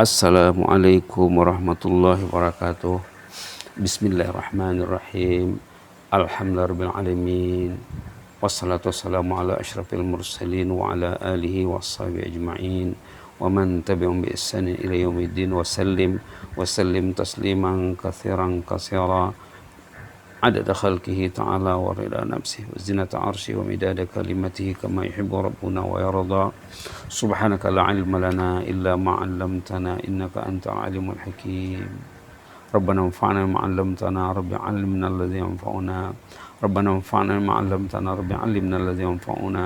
Assalamualaikum warahmatullahi wabarakatuh. Bismillahirrahmanirrahim. Alhamdulillahirrahmanirrahim. Wassalatu wassalamu ala asyrafil mursalin wa ala alihi wa sahbihi ajma'in wa man tabi'um bi ihsanin ila yaumiddin wa sallim tasliman katsiran katsira adada khalqihi ta'ala wa rida nafsihi wa zinata arsyihi wa midada kalimatihi kama yuhibbu rabbuna wa yarda. Subhanaka la ilma lana illa ma 'allamtana innaka antal alimul hakim. Rabbana anfa'na bima 'allamtana rabbi 'allimna alladhi yanfa'una. Rabbana anfa'na bima 'allamtana rabbi 'allimna alladhi yanfa'una.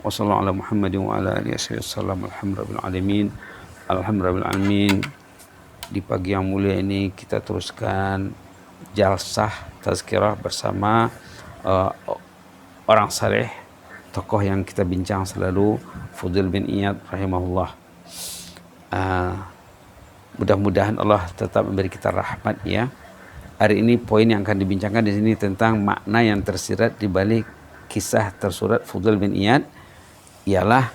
Wa sallallahu ala Muhammadin wa ala alihi wasallam. Alhamdulillahil alamin. Alhamdulillahil alamin. Di pagi yang mulia ini kita teruskan jalsah tazkirah bersama orang saleh, tokoh yang kita bincang selalu, Fudail bin Iyad rahimahullah. Mudah-mudahan Allah tetap memberi kita rahmat ya. Hari ini poin yang akan dibincangkan di sini tentang makna yang tersirat di balik kisah tersurat Fudail bin Iyad ialah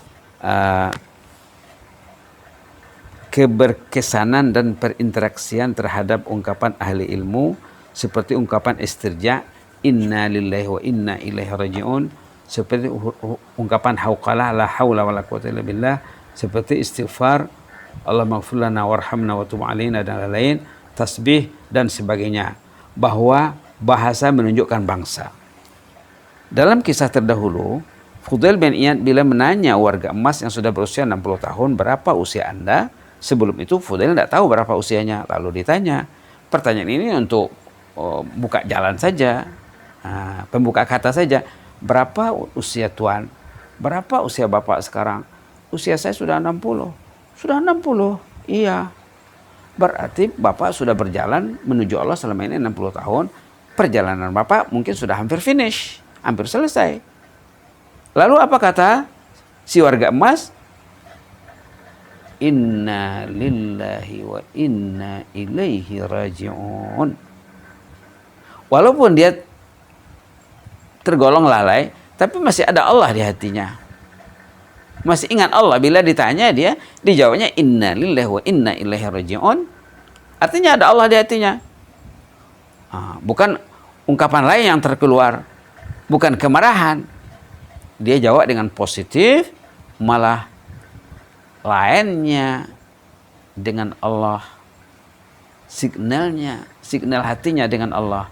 keberkesanan dan perinteraksian terhadap ungkapan ahli ilmu seperti ungkapan istirja, inna lillahi wa inna ilaihi raji'un, seperti ungkapan hauqalah la haula wala quwwata illa billah, seperti istighfar Allahumma ighfir lana warhamna wa tub alaina dan lain-lain, tasbih dan sebagainya, bahwa bahasa menunjukkan bangsa. Dalam kisah terdahulu, Fudail bin Iyad bila menanya warga emas yang sudah berusia 60 tahun, berapa usia Anda? Sebelum itu Fudail tidak tahu berapa usianya. Lalu ditanya. Pertanyaan ini untuk buka jalan saja, pembuka kata saja. Berapa usia Tuan? Berapa usia Bapak sekarang? Usia saya sudah 60. Sudah 60? Iya. Berarti Bapak sudah berjalan menuju Allah selama ini 60 tahun. Perjalanan Bapak mungkin sudah hampir finish, hampir selesai. Lalu apa kata si warga emas? Inna lillahi wa inna ilaihi raji'un. Walaupun dia tergolong lalai, tapi masih ada Allah di hatinya. Masih ingat Allah. Bila ditanya dia, dijawabnya inna lillahi wa inna ilaihi raji'un. Artinya ada Allah di hatinya. Bukan ungkapan lain yang terkeluar, bukan kemarahan. Dia jawab dengan positif, malah lainnya dengan Allah. Signal hatinya dengan Allah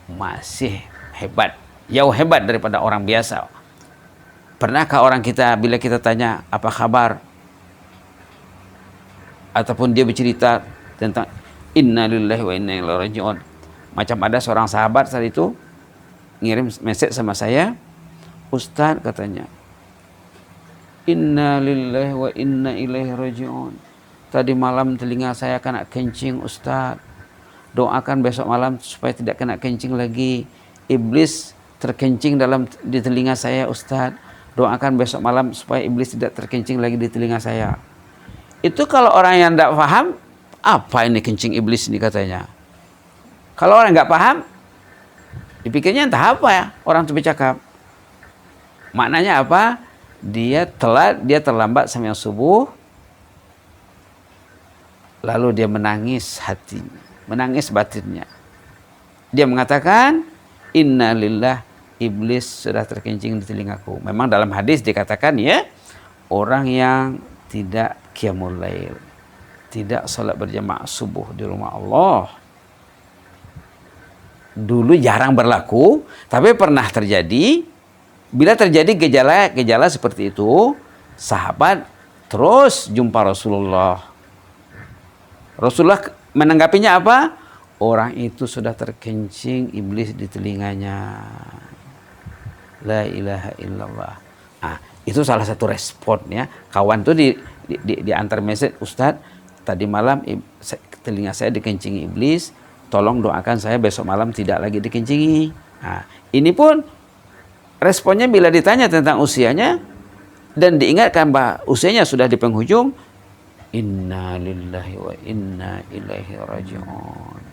masih hebat, jauh hebat daripada orang biasa. Pernahkah orang kita bila kita tanya apa kabar, ataupun dia bercerita tentang inna lillahi wa inna ilaihi raji'un, macam ada seorang sahabat saat itu ngirim message sama saya, Ustaz katanya, inna lillahi wa inna ilaihi raji'un, tadi malam telinga saya kena kencing Ustaz, doakan besok malam supaya tidak kena kencing lagi. Iblis terkencing di telinga saya Ustaz. Doakan besok malam supaya iblis tidak terkencing lagi di telinga saya. Itu kalau orang yang tidak paham, apa ini kencing iblis ini katanya. Kalau orang nggak paham, dipikirnya entah apa ya orang itu bercakap. Maknanya apa? Dia terlambat sampai subuh. Lalu dia menangis hatinya, menangis batinnya. Dia mengatakan, inna lillah, iblis sudah terkencing di telingaku. Memang dalam hadis dikatakan ya, orang yang tidak qiyamul lail, tidak salat berjamaah subuh di rumah Allah, dulu jarang berlaku, tapi pernah terjadi. Bila terjadi gejala seperti itu, sahabat terus jumpa Rasulullah. Rasulullah menanggapinya apa? Orang itu sudah terkencing iblis di telinganya. La ilaha illallah. Itu salah satu respon ya. Kawan tuh di antar message, Ustadz, tadi malam telinga saya dikencingi iblis, tolong doakan saya besok malam tidak lagi dikencingi. Ini pun responnya bila ditanya tentang usianya dan diingatkan bahwa usianya sudah di penghujung, inna lillahi wa inna ilaihi raji'un.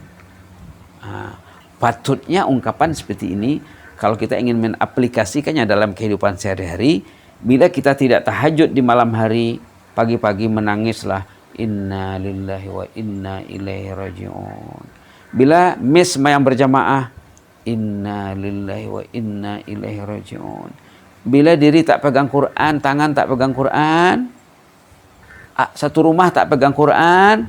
Patutnya ungkapan seperti ini kalau kita ingin mengaplikasikannya dalam kehidupan sehari-hari, bila kita tidak tahajud di malam hari, pagi-pagi menangislah, inna lillahi wa inna ilaihi raji'un. Bila mis yang berjamaah, inna lillahi wa inna ilaihi raji'un. Bila diri tak pegang Quran, tangan tak pegang Quran, satu rumah tak pegang Quran,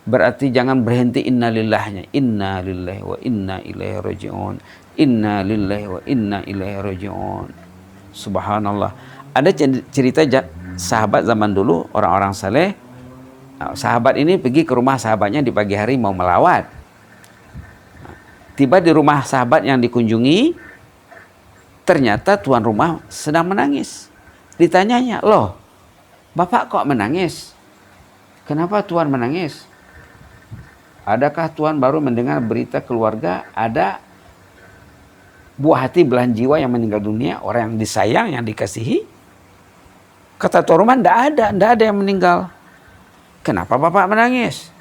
berarti jangan berhenti inna lillahnya. Inna lillahi wa inna ilaihi raji'un. Inna lillahi wa inna ilaihi raji'un. Subhanallah. Ada cerita sahabat zaman dulu, orang-orang saleh. Sahabat ini pergi ke rumah sahabatnya di pagi hari mau melawat. Tiba di rumah sahabat yang dikunjungi, ternyata tuan rumah sedang menangis. Ditanyanya, loh, Bapak kok menangis? Kenapa Tuan menangis? Adakah Tuan baru mendengar berita keluarga ada buah hati belahan jiwa yang meninggal dunia, orang yang disayang, yang dikasihi? Kata tuan rumah, tidak ada yang meninggal. Kenapa Bapak menangis?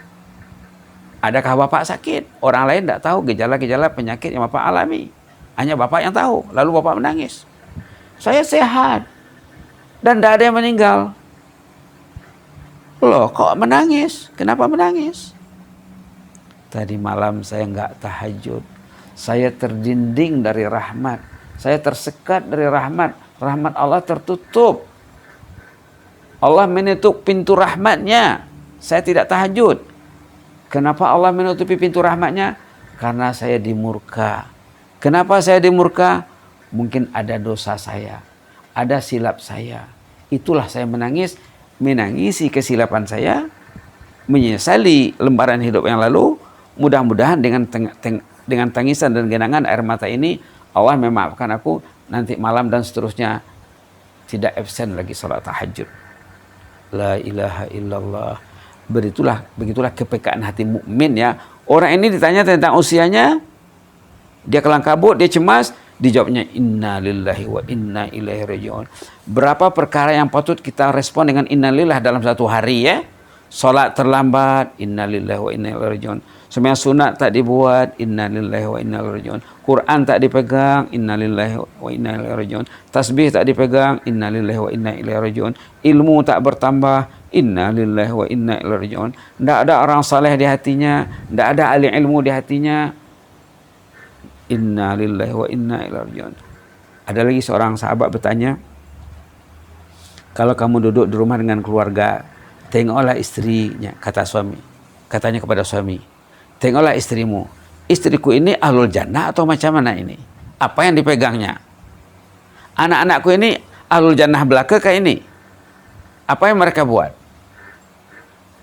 Adakah Bapak sakit? Orang lain tidak tahu gejala-gejala penyakit yang Bapak alami. Hanya Bapak yang tahu. Lalu Bapak menangis. Saya sehat. Dan tidak ada yang meninggal. Loh, kok menangis? Kenapa menangis? Tadi malam saya nggak tahajud. Saya terdinding dari rahmat. Saya tersekat dari rahmat. Rahmat Allah tertutup. Allah menutup pintu rahmatnya. Saya tidak tahajud. Kenapa Allah menutupi pintu rahmatnya? Karena saya dimurka. Kenapa saya dimurka? Mungkin ada dosa saya. Ada silap saya. Itulah saya menangis. Menangisi kesilapan saya. Menyesali lembaran hidup yang lalu. Mudah-mudahan dengan tangisan dan genangan air mata ini, Allah memaafkan aku. Nanti malam dan seterusnya tidak absen lagi salat tahajud. La ilaha illallah. Begitulah kepekaan hati mukmin ya. Orang ini ditanya tentang usianya, dia kelang kabut, dia cemas, dijawabnya inna lillahi wa inna ilaihi raji'un. Berapa perkara yang patut kita respon dengan inna lillah dalam satu hari ya? Salat terlambat, inna lillahi wa inna ilaihi raji'un. Sembahyang sunat tak dibuat, inna lillahi wa inna ilaihi raji'un. Quran tak dipegang, inna lillahi wa inna ilaihi raji'un. Tasbih tak dipegang, inna lillahi wa inna ilaihi raji'un. Ilmu tak bertambah, inna lillahi wa inna ilaihi raji'un. Tidak ada orang saleh di hatinya, tidak ada ahli ilmu di hatinya. Inna lillahi wa inna ilaihi raji'un. Ada lagi seorang sahabat bertanya, kalau kamu duduk di rumah dengan keluarga, tengoklah istrinya, kata suami. Katanya kepada suami, tengoklah istrimu. Istriku ini ahlul jannah atau macam mana ini? Apa yang dipegangnya? Anak-anakku ini ahlul jannah belaka kah ini? Apa yang mereka buat?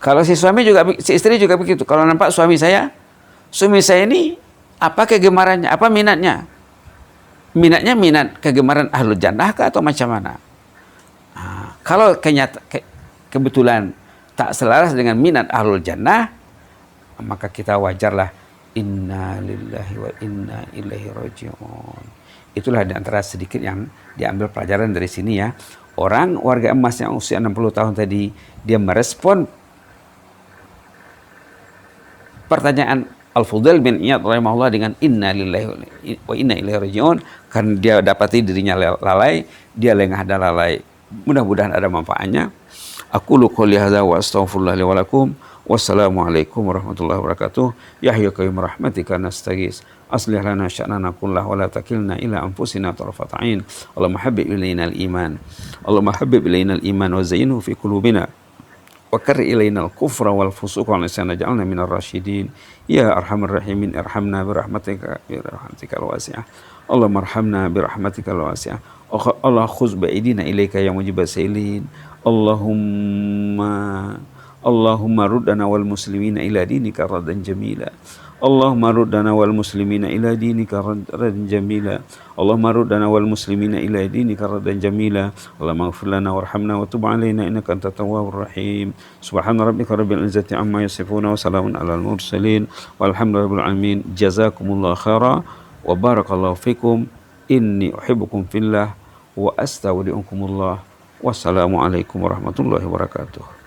Kalau si istri juga begitu. Kalau nampak suami saya ini apa kegemarannya? Apa minatnya? Minatnya minat kegemaran ahlul jannah kah atau macam mana? Kalau kebetulan tak selaras dengan minat ahlul jannah, maka kita wajarlah inna lillahi wa inna ilaihi raji'un. Itulah di antara sedikit yang diambil pelajaran dari sini ya. Orang warga emas yang usia 60 tahun tadi, dia merespon pertanyaan Al-Fudail bin Iyad rahimahullah dengan inna lillahi wa inna ilaihi raji'un, karena dia dapati dirinya lalai, dia lengah dan lalai. Mudah-mudahan ada manfaatnya. Aqulu qouli hadza wa astaghfirullah li wa lakum. Wassalamualaikum warahmatullahi wabarakatuh. Ya hayyu qayyum rahmatika nastaghis. Aslih lana sya'nana kullahu wa la takilna ila anfusina tarfata 'ain. Allahumma habbib ilaina al-iman. Allahumma habbib ilaina al-iman wa zayyinhu fi qulubina. Wa karri ilaina al-kufra wal fusuqa wal isyana ja'alna minar rasyidin. Ya arhamar rahimin irhamna bi rahmatika al-wasi'ah. Allahumma arhamna bi rahmatika al-wasi'ah. Allah khuz bi aidina ilaika ya mujibas sailin. Allahumma ruddana wal muslimina ila dinika raddan jamila. Allahumma ruddana wal muslimina ila dinika raddan jamila. Allahumma ruddana wal muslimina ila dinika raddan jamila. Allahumma ighfir lana warhamna wa tub alaina innaka antat tawwabur rahim. Subhana rabbika rabbil izzati amma yasifun wa salamun alal mursalin walhamdulillahi rabbil alamin. Jazakumullahu khairan wa barakallahu fikum. Inni uhibbukum fillah wa astaudiukumullah. Wassalamualaikum warahmatullahi wabarakatuh.